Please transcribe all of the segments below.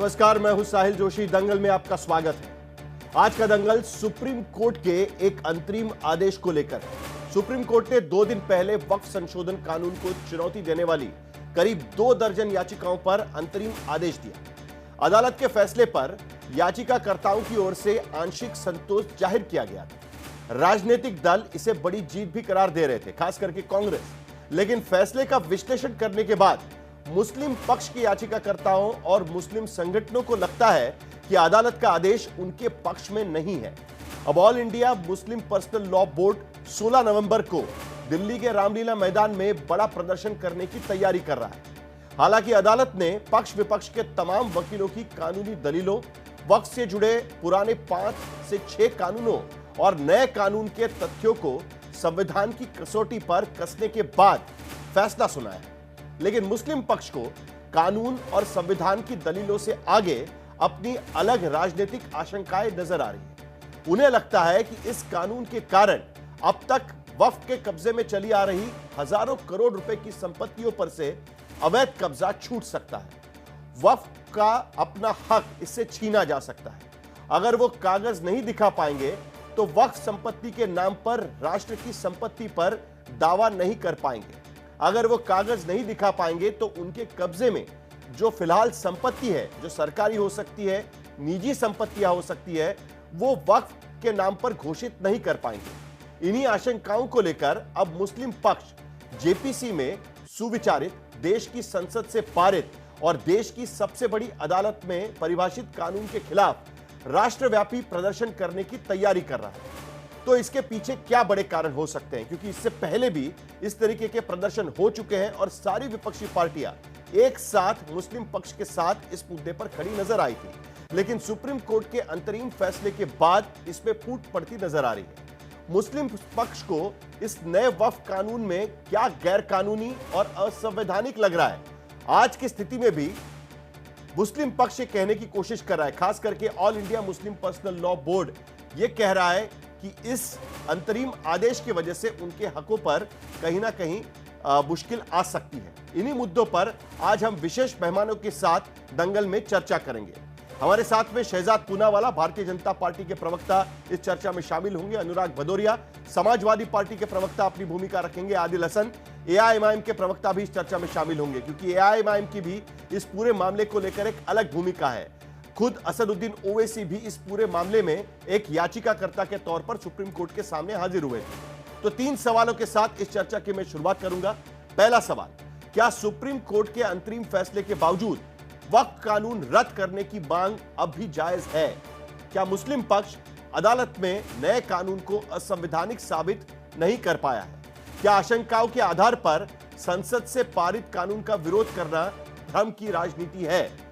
नमस्कार, मैं हूं साहिल जोशी। दंगल में आपका स्वागत है। आज का दंगल सुप्रीम कोर्ट के एक अंतरिम आदेश को लेकर है। सुप्रीम कोर्ट ने 2 दिन पहले वक्फ संशोधन कानून को चुनौती देने वाली करीब 2 दर्जन याचिकाओं पर अंतरिम आदेश दिया। अदालत के फैसले पर याचिकाकर्ताओं की ओर से आंशिक संतोष जाहिर किया गया था। राजनीतिक दल इसे बड़ी जीत भी करार दे रहे थे, खास करके कांग्रेस। लेकिन फैसले का विश्लेषण करने के बाद मुस्लिम पक्ष के याचिकाकर्ताओं और मुस्लिम संगठनों को लगता है कि अदालत का आदेश उनके पक्ष में नहीं है। अब all India Muslim personal law board 16 नवंबर को दिल्ली के रामलीला मैदान में बड़ा प्रदर्शन करने की तैयारी कर रहा है। हालांकि अदालत ने पक्ष विपक्ष के तमाम वकीलों की कानूनी दलीलों, वक्फ से जुड़े पुराने 5 से 6 कानूनों और नए कानून के तथ्यों को संविधान की कसौटी पर कसने के बाद फैसला सुनाया। लेकिन मुस्लिम पक्ष को कानून और संविधान की दलीलों से आगे अपनी अलग राजनीतिक आशंकाएं नजर आ रही है। उन्हें लगता है कि इस कानून के कारण अब तक वक्फ के कब्जे में चली आ रही हजारों करोड़ रुपए की संपत्तियों पर से अवैध कब्जा छूट सकता है। वक्फ का अपना हक इससे छीना जा सकता है। अगर वो कागज नहीं दिखा पाएंगे तो वक्फ संपत्ति के नाम पर राष्ट्र की संपत्ति पर दावा नहीं कर पाएंगे। अगर वो कागज नहीं दिखा पाएंगे तो उनके कब्जे में जो फिलहाल संपत्ति है, जो सरकारी हो सकती है, निजी संपत्तियां हो सकती है, वो वक्फ के नाम पर घोषित नहीं कर पाएंगे। इन्हीं आशंकाओं को लेकर अब मुस्लिम पक्ष जेपीसी में सुविचारित, देश की संसद से पारित और देश की सबसे बड़ी अदालत में परिभाषित कानून के खिलाफ राष्ट्रव्यापी प्रदर्शन करने की तैयारी कर रहा है। तो इसके पीछे क्या बड़े कारण हो सकते हैं, क्योंकि इससे पहले भी इस तरीके के प्रदर्शन हो चुके हैं और सारी विपक्षी पार्टियां एक साथ मुस्लिम पक्ष के साथ इस मुद्दे पर खड़ी नजर आई थी। लेकिन सुप्रीम कोर्ट के अंतरिम फैसले के बाद इसमें फूट पड़ती नजर आ रही है। मुस्लिम पक्ष को इस नए वक्फ कानून में क्या गैर कानूनी और असंवैधानिक लग रहा है, आज की स्थिति में भी मुस्लिम पक्ष ये कहने की कोशिश कर रहा है। खास करके all India Muslim personal law board ये कह रहा है कि इस अंतरिम आदेश की वजह से उनके हकों पर कहीं ना कहीं मुश्किल आ सकती है। इन्हीं मुद्दों पर आज हम विशेष मेहमानों के साथ दंगल में चर्चा करेंगे। हमारे साथ में शहजाद पूनावाला, भारतीय जनता पार्टी के प्रवक्ता, इस चर्चा में शामिल होंगे। अनुराग भदौरिया, समाजवादी पार्टी के प्रवक्ता, अपनी भूमिका रखेंगे। आदिल हसन, एआईएमआईएम के प्रवक्ता भी इस चर्चा में शामिल होंगे, क्योंकि एआईएमआईएम की भी इस पूरे मामले को लेकर एक अलग भूमिका है। खुद असदुद्दीन ओवैसी भी इस पूरे मामले में एक याचिकाकर्ता के तौर पर सुप्रीम कोर्ट के सामने हाजिर हुए थे। तो 3 सवालों के साथ इस चर्चा की मैं शुरुआत करूंगा। पहला सवाल, क्या सुप्रीम कोर्ट के अंतरिम फैसले के बावजूद वक्फ कानून रद्द करने की मांग अब भी जायज है? क्या मुस्लिम पक्ष अदालत में नए कानून को असंवैधानिक साबित नहीं कर पाया है? क्या आशंकाओं के आधार पर संसद से पारित कानून का विरोध करना भ्रम की राजनीति है?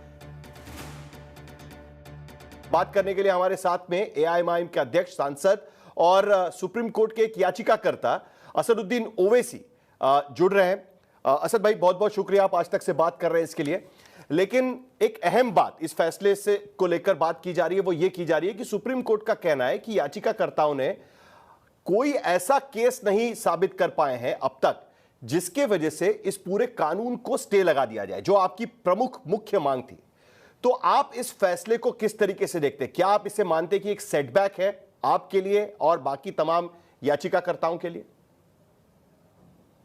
बात करने के लिए हमारे साथ में एआईएमआईएम के अध्यक्ष, सांसद और सुप्रीम कोर्ट के एक याचिकाकर्ता असदुद्दीन ओवैसी जुड़ रहे हैं। असद भाई, बहुत बहुत शुक्रिया, आप आज तक से बात कर रहे हैं इसके लिए। लेकिन एक अहम बात इस फैसले से को लेकर बात की जा रही है, वो ये की जा रही है कि सुप्रीम कोर्ट का कहना है कि याचिकाकर्ताओं ने कोई ऐसा केस नहीं साबित कर पाए हैं अब तक जिसके वजह से इस पूरे कानून को स्टे लगा दिया जाए, जो आपकी प्रमुख मुख्य मांग थी। तो आप इस फैसले को किस तरीके से देखते हैं? क्या आप इसे मानते हैं कि एक सेटबैक है आपके लिए और बाकी तमाम याचिकाकर्ताओं के लिए?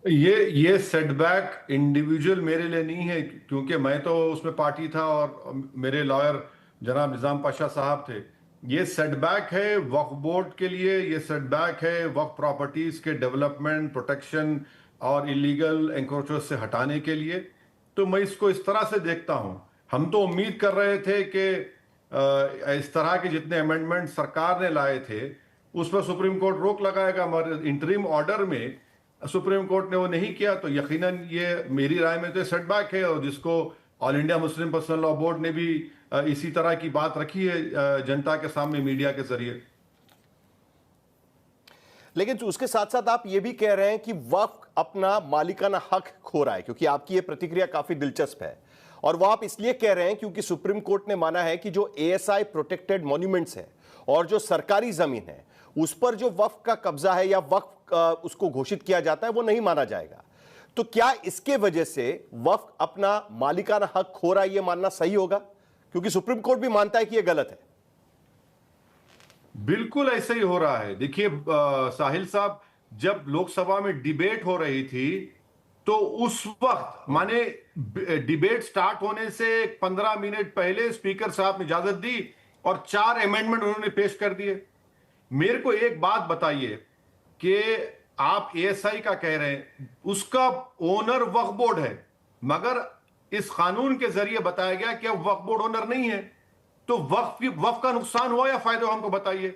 ये सेटबैक इंडिविजुअल मेरे लिए नहीं है, क्योंकि मैं तो उसमें पार्टी था और मेरे लॉयर जनाब निजाम पाशा साहब थे। ये सेटबैक है वक्फ बोर्ड के लिए, ये सेटबैक है वक्फ प्रॉपर्टीज के डेवलपमेंट, प्रोटेक्शन और इलीगल एंक्रोचर्स से हटाने के लिए। तो मैं इसको इस तरह से देखता हूं। हम तो उम्मीद कर रहे थे कि इस तरह के जितने अमेंडमेंट सरकार ने लाए थे उस पर सुप्रीम कोर्ट रोक लगाएगा, मगर इंटरिम ऑर्डर में सुप्रीम कोर्ट ने वो नहीं किया। तो यकीनन ये मेरी राय में तो सेटबैक है, और जिसको all India Muslim personal law board ने भी इसी तरह की बात रखी है जनता के सामने मीडिया के जरिए। लेकिन उसके साथ साथ आप ये भी कह रहे हैं कि वक्फ अपना मालिकाना हक खो रहा है, क्योंकि आपकी ये प्रतिक्रिया काफी दिलचस्प है। और वो आप इसलिए कह रहे हैं क्योंकि सुप्रीम कोर्ट ने माना है कि जो एएसआई प्रोटेक्टेड मॉन्यूमेंट्स है और जो सरकारी जमीन है उस पर जो वक्फ का कब्जा है या वक्फ उसको घोषित किया जाता है वो नहीं माना जाएगा। तो क्या इसके वजह से वक्फ अपना मालिकाना हक खो रहा है, ये मानना सही होगा? क्योंकि सुप्रीम कोर्ट भी मानता है कि यह गलत है। बिल्कुल ऐसे ही हो रहा है। देखिए साहिल साहब, जब लोकसभा में डिबेट हो रही थी तो उस वक्त माने डिबेट स्टार्ट होने से 15 मिनट पहले स्पीकर साहब ने इजाजत दी और 4 अमेंडमेंट उन्होंने पेश कर दिए। मेरे को एक बात बताइए कि आप एएसआई का कह रहे हैं, उसका ओनर वक्फ बोर्ड है, मगर इस कानून के जरिए बताया गया कि अब वक्फ बोर्ड ओनर नहीं है, तो वक्फ का नुकसान हुआ या फायदा हुआ, हमको बताइए।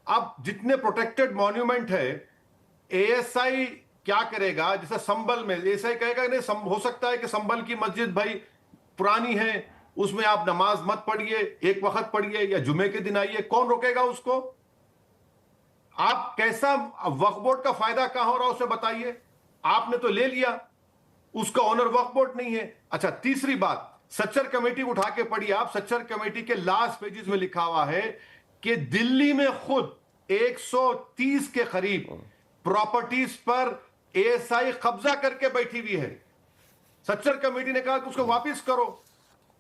अब जितने प्रोटेक्टेड मॉन्यूमेंट है, एएसआई क्या करेगा? जैसे संभल में एएसआई कहेगा नहीं, हो सकता है कि संभल की मस्जिद भाई पुरानी है, उसमें आप नमाज मत पढ़िए, एक वक्त पढ़िए या जुमे के दिन आइए, कौन रोकेगा उसको? आप कैसा वक्फ बोर्ड का फायदा कहां हो रहा है उसे बताइए। आपने तो ले लिया, उसका ओनर वक्फ बोर्ड नहीं है। अच्छा, तीसरी बात, सच्चर कमेटी उठा के पढ़िए आप। सच्चर कमेटी के लास्ट पेजेस में लिखा हुआ है कि दिल्ली में खुद 130 के करीब प्रॉपर्टीज पर एएसआई कब्जा करके बैठी हुई है। सच्चर कमेटी ने कहा कि उसको वापस करो।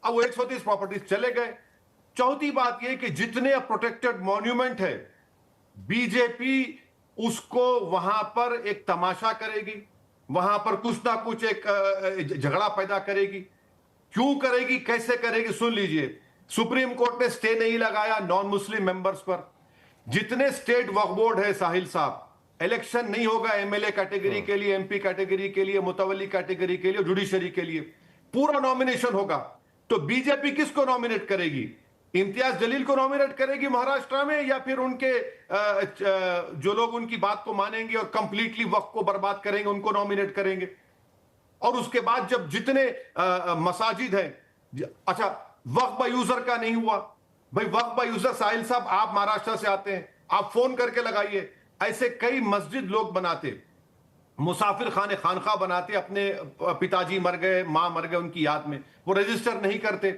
अब वो 130 प्रॉपर्टीज चले गए। चौथी बात यह कि जितने प्रोटेक्टेड मॉन्यूमेंट है, बीजेपी उसको वहां पर एक तमाशा करेगी, वहां पर कुछ ना कुछ एक झगड़ा पैदा करेगी। क्यों करेगी, कैसे करेगी, सुन लीजिए। सुप्रीम कोर्ट ने स्टे नहीं लगाया नॉन मुस्लिम मेंबर्स पर। जितने स्टेट वक्फ बोर्ड है साहिल साहब, इलेक्शन नहीं होगा एमएलए कैटेगरी के लिए, एमपी कैटेगरी के लिए, मुतवल्ली कैटेगरी के लिए, जुडिशरी के लिए, पूरा नॉमिनेशन होगा। तो बीजेपी किसको नॉमिनेट करेगी? इम्तियाज जलील को नॉमिनेट करेगी महाराष्ट्र में, या फिर उनके जो लोग उनकी बात को मानेंगे और कंप्लीटली वक्फ को बर्बाद करेंगे उनको नॉमिनेट करेंगे? और उसके बाद जब जितने मसाजिद हैं, अच्छा वक्फ बाय यूजर का नहीं हुआ भाई। वक्फ बाय यूजर साहिल साहब, आप महाराष्ट्र से आते हैं, आप फोन करके लगाइए। ऐसे कई मस्जिद लोग बनाते, मुसाफिर खाने खानखा बनाते, अपने पिताजी मर गए, मां मर गए, उनकी याद में, वो रजिस्टर नहीं करते।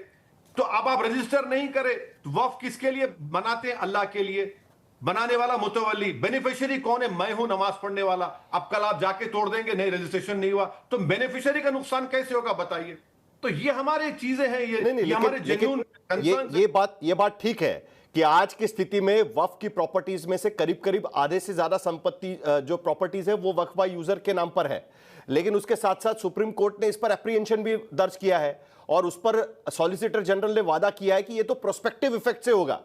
तो अब आप रजिस्टर नहीं करें तो वक्फ किसके लिए बनाते हैं? अल्लाह के लिए। बनाने वाला मुतवल्ली, बेनिफिशियरी कौन है? मैं हूं, नमाज पढ़ने वाला। अब कल आप जाके तोड़ देंगे, नहीं रजिस्ट्रेशन नहीं हुआ, तो बेनिफिशियरी का नुकसान कैसे होगा बताइए। तो ये हमारे चीजें हैं, ये हमारे जेन्युइन कंसर्न। ये बात ठीक है कि आज की स्थिति में वक्फ की प्रॉपर्टीज में से करीब करीब आधे से ज्यादा संपत्ति जो प्रॉपर्टीज है वो वक्फ बाय यूजर के नाम पर है। लेकिन उसके साथ साथ सुप्रीम कोर्ट ने इस पर एप्रीहेंशन भी दर्ज किया है और उस पर सॉलिसिटर जनरल ने वादा किया है कि ये तो प्रोस्पेक्टिव इफेक्ट से होगा।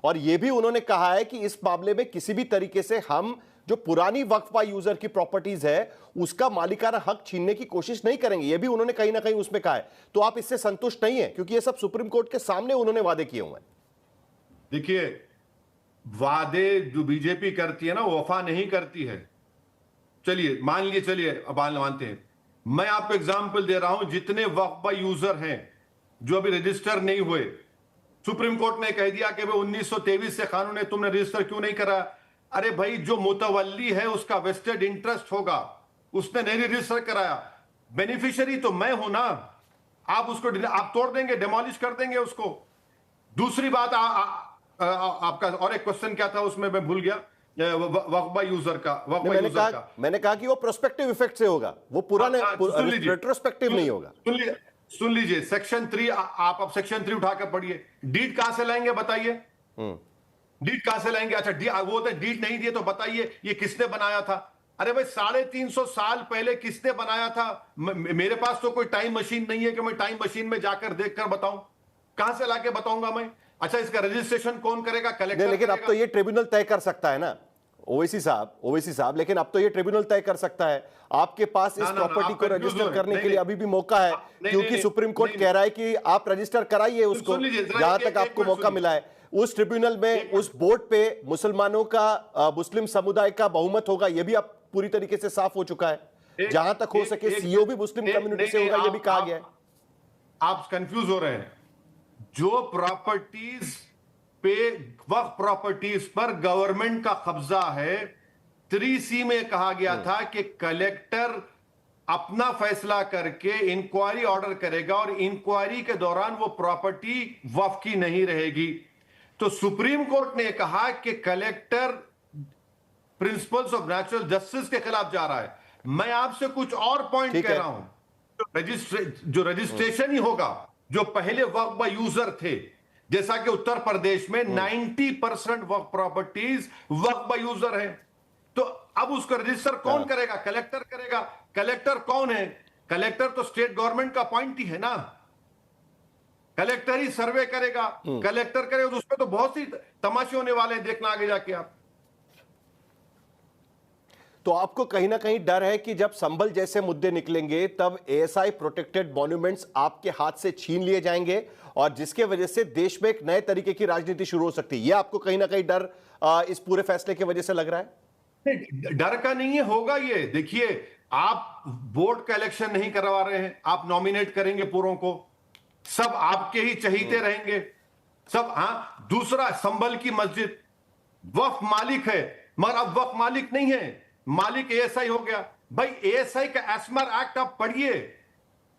और यह भी उन्होंने कहा है कि इस मामले में किसी भी तरीके से हम जो पुरानी वक्फ बाय यूजर की प्रॉपर्टीज है उसका मालिकाना हक छीनने की कोशिश नहीं करेंगे, यह भी उन्होंने कहीं ना कहीं उसमें कहा है। तो आप इससे संतुष्ट नहीं है? क्योंकि यह सब सुप्रीम कोर्ट के सामने उन्होंने वादे किए हुए हैं। देखिए, वादे जो बीजेपी करती है ना, वो वफा नहीं करती है। चलिए मान लीजिए, चलिए अब मानते हैं। मैं आपको एग्जांपल दे रहा हूं, जितने वक्फ बाय यूजर हैं जो अभी रजिस्टर नहीं हुए, सुप्रीम कोर्ट ने कह दिया कि भाई 1923 से कानून है, तुमने रजिस्टर क्यों नहीं करा? अरे भाई, जो मुतवल्ली है उसका वेस्टेड इंटरेस्ट होगा, उसने नहीं रजिस्टर कराया, बेनिफिशियरी तो मैं हूं ना। आप उसको आप तोड़ देंगे, डेमोलिश कर देंगे उसको। दूसरी बात, आपका और एक क्वेश्चन क्या था उसमें, मैं भूल गया, वक्फ बाय यूजर का। मैंने कहा कि वो प्रोस्पेक्टिव इफेक्ट से होगा, वो पुराने रेट्रोस्पेक्टिव नहीं होगा। सुन लीजिए, सेक्शन 3, आप अब सेक्शन 3 उठाकर पढ़िए। डीड कहां से लाएंगे बताइए? डीड कहां से लाएंगे? अच्छा, वो तो डीड नहीं दिए तो बताइए ये किसने बनाया था? अरे भाई, 350 साल पहले किसने बनाया था? मेरे पास तो कोई टाइम मशीन नहीं है कि मैं टाइम मशीन में जाकर देखकर बताऊं। कहां से लाके बताऊंगा मैं? अच्छा, इसका रजिस्ट्रेशन कौन करेगा? कलेक्टर। लेकिन अब तो ये ट्रिब्यूनल तय कर सकता है ना ओवैसी साहब, लेकिन अब तो ये ट्रिब्यूनल तय कर सकता है। आपके पास इस प्रॉपर्टी को रजिस्टर करने के लिए अभी भी मुसलमानों है, क्योंकि सुप्रीम कोर्ट कह रहा है कि आप रजिस्टर कराइए उसको, जहां तक आपको मौका मिला है। उस ट्रिब्यूनल में, उस बोर्ड पे मुसलमानों का, मुस्लिम समुदाय का बहुमत होगा, यह भी अब पूरी तरीके से साफ हो चुका है। जहां तक हो सके सीईओ भी मुस्लिम कम्युनिटी से होगा, यह भी कहा गया है। आप कंफ्यूज हो रहे हैं। जो प्रॉपर्टीज पे, वक्फ प्रॉपर्टीज पर गवर्नमेंट का कब्जा है, 3C में कहा गया था कि कलेक्टर अपना फैसला करके इंक्वायरी ऑर्डर करेगा और इंक्वायरी के दौरान वो प्रॉपर्टी वक्फ की नहीं रहेगी। तो सुप्रीम कोर्ट ने कहा कि collector principles of natural justice के खिलाफ जा रहा है। मैं आपसे कुछ और पॉइंट कह रहा हूं। जो रजिस्ट्रेशन ही होगा, जो पहले वक्फ बाय यूजर थे, जैसा कि उत्तर प्रदेश में 90% वक्फ प्रॉपर्टीज वक्फ बाय यूजर है। तो अब उसका रजिस्टर कौन करेगा? कलेक्टर करेगा। कलेक्टर कौन है? कलेक्टर तो स्टेट गवर्नमेंट का पॉइंट ही है ना। कलेक्टर ही सर्वे करेगा, कलेक्टर करेगा, तो उसमें तो बहुत सी तमाशे होने वाले हैं, देखना आगे जाके आप। तो आपको कहीं ना कहीं डर है कि जब संभल जैसे मुद्दे निकलेंगे तब एएसआई प्रोटेक्टेड मॉन्यूमेंट्स आपके हाथ से छीन लिए जाएंगे और जिसके वजह से देश में एक नए तरीके की राजनीति शुरू हो सकती है। यह आपको कहीं ना कहीं डर इस पूरे फैसले की वजह से लग रहा है? डर का नहीं है, होगा ये। देखिए, आप बोर्ड का इलेक्शन नहीं करवा रहे हैं, आप नॉमिनेट करेंगे पूरों को, सब आपके ही चहीते रहेंगे सब। हाँ, दूसरा, संभल की मस्जिद वक्फ मालिक है, मगर अब वक्फ मालिक नहीं है, मालिक एएसआई हो गया। भाई, एएसआई का एस्मर एक्ट आप पढ़िए,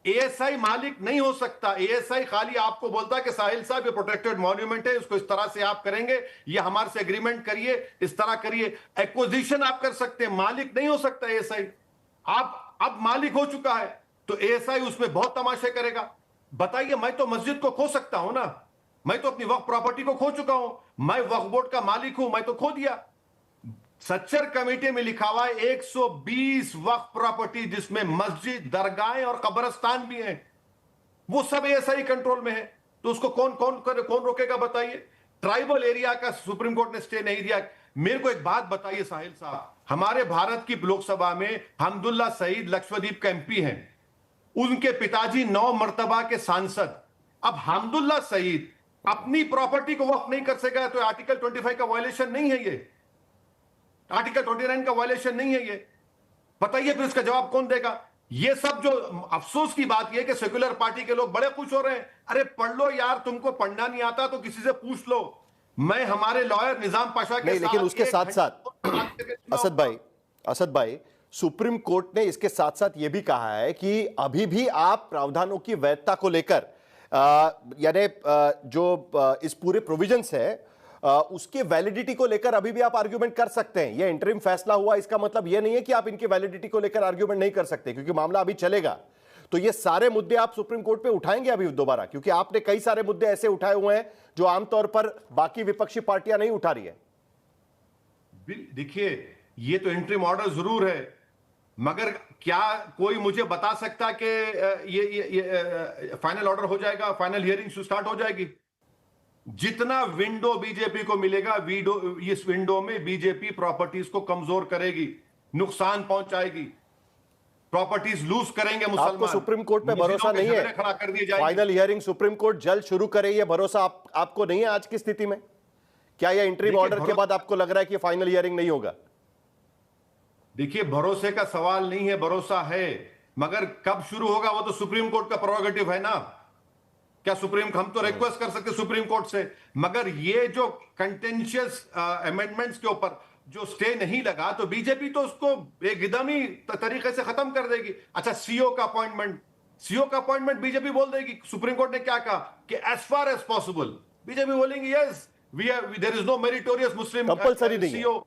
एएसआई मालिक नहीं हो सकता। एएसआई खाली आपको बोलता है कि साहिल साहब ये प्रोटेक्टेड मॉन्यूमेंट है, इसको इस तरह से आप करेंगे, ये हमारे से एग्रीमेंट करिए, इस तरह करिए। एक्विजिशन आप कर सकते हैं, मालिक नहीं हो सकता एएसआई। आप अब मालिक हो चुका है तो एएसआई उसमें बहुत तमाशे करेगा। बताइए, मैं तो मस्जिद को खो सकता हूं ना, मैं तो अपनी वक्फ प्रॉपर्टी को खो चुका हूं, मैं वक्फ बोर्ड का मालिक हूं, मैं तो खो दिया। सच्चर कमेटी में लिखा हुआ है 120 वक्फ प्रॉपर्टी, जिसमें मस्जिद, दरगाहें और कब्रिस्तान भी हैं, वो सब एएसआई कंट्रोल में है। तो उसको कौन रोकेगा बताइए? ट्राइबल एरिया का सुप्रीम कोर्ट ने स्टे नहीं दिया। मेरे को एक बात बताइए साहिल साहब, हमारे भारत की लोकसभा में हमदुल्ला सईद लक्षद्वीप का एमपी हैं, उनके पिताजी 9 मर्तबा के सांसद। अब हमदुल्ला सईद अपनी प्रॉपर्टी को वक्फ नहीं कर सकेगा तो आर्टिकल 25 का वायलेशन नहीं है ये? आर्टिकल 29 का वायलेशन नहीं है ये? बताइए, फिर इसका जवाब कौन देगा? ये सब जो अफसोस की बात यह कि सेक्युलर पार्टी के लोग बड़े खुश हो रहे हैं। अरे पढ़ लो यार, तुमको पढ़ना नहीं आता तो किसी से पूछ लो। मैं हमारे लॉयर निजाम पाशा के नहीं, लेकिन उसके साथ साथ असद भाई, सुप्रीम कोर्ट ने इसके साथ साथ यह भी कहा है कि अभी भी आप प्रावधानों की वैधता को लेकर यानी जो इस पूरे प्रोविजंस है उसके वैलिडिटी को लेकर अभी भी आप आर्ग्यूमेंट कर सकते हैं। यह इंटरिम फैसला हुआ, इसका मतलब यह नहीं है कि आप इनकी वैलिडिटी को लेकर आर्ग्यूमेंट नहीं कर सकते, क्योंकि मामला अभी चलेगा। तो ये सारे मुद्दे आप सुप्रीम कोर्ट पे उठाएंगे अभी दोबारा, क्योंकि आपने कई सारे मुद्दे ऐसे उठाए हुए हैं जो आमतौर पर बाकी विपक्षी पार्टियां नहीं उठा रही है। देखिए, ये तो इंटरिम ऑर्डर जरूर है, मगर क्या कोई मुझे बता सकता कि ये फाइनल ऑर्डर हो जाएगा, फाइनल हियरिंग स्टार्ट हो जाएगी? जितना विंडो बीजेपी को मिलेगा, इस विंडो में बीजेपी प्रॉपर्टीज को कमजोर करेगी, नुकसान पहुंचाएगी, प्रॉपर्टीज लूज करेंगे मुसलमान। आपको सुप्रीम कोर्ट पे भरोसा नहीं है? खड़ा कर दिए जाएंगे। फाइनल हियरिंग सुप्रीम कोर्ट जल्द शुरू करे, ये भरोसा आपको नहीं है आज की स्थिति में? क्या यह इंटरिम ऑर्डर के बाद आपको लग रहा है कि फाइनल हियरिंग नहीं होगा? देखिए, भरोसे का सवाल नहीं है, भरोसा है, मगर कब शुरू होगा वो तो सुप्रीम कोर्ट का प्रोरोगेटिव है ना। क्या हम तो रिक्वेस्ट कर सकते सुप्रीम कोर्ट से, मगर ये जो कंटेंशियस अमेंडमेंट्स के ऊपर जो स्टे नहीं लगा तो बीजेपी तो उसको एकदमी तरीके से खत्म कर देगी। अच्छा, सीओ का अपॉइंटमेंट बीजेपी बोल देगी। सुप्रीम कोर्ट ने क्या कहा कि as far as possible, BJP बोलेंगे yes there is no meritorious Muslim compulsory नहीं सीओ,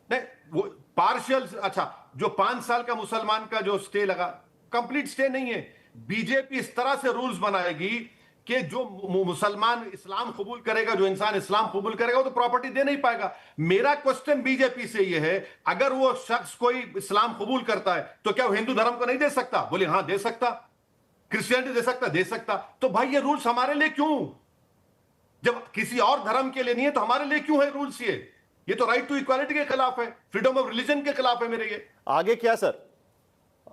नहीं वो पार्शियल। अच्छा, जो 5 साल का मुसलमान का जो स्टे लगा, कंप्लीट स्टे नहीं है। बीजेपी इस तरह से रूल्स बनाएगी कि जो मुसलमान इस्लाम कबूल करेगा, जो इंसान इस्लाम कबूल करेगा, वो तो प्रॉपर्टी दे नहीं पाएगा। मेरा क्वेश्चन बीजेपी से यह है, अगर वो शख्स कोई इस्लाम कबूल करता है तो क्या वो हिंदू धर्म को नहीं दे सकता? बोले हाँ दे सकता। क्रिश्चियनिटी दे सकता? दे सकता। तो भाई ये रूल्स हमारे लिए क्यों? जब किसी और धर्म के लिए नहीं है तो हमारे लिए क्यों है रूल्स? ये तो राइट टू इक्वालिटी के खिलाफ है, फ्रीडम ऑफ रिलीजन के खिलाफ है मेरे। ये आगे क्या सर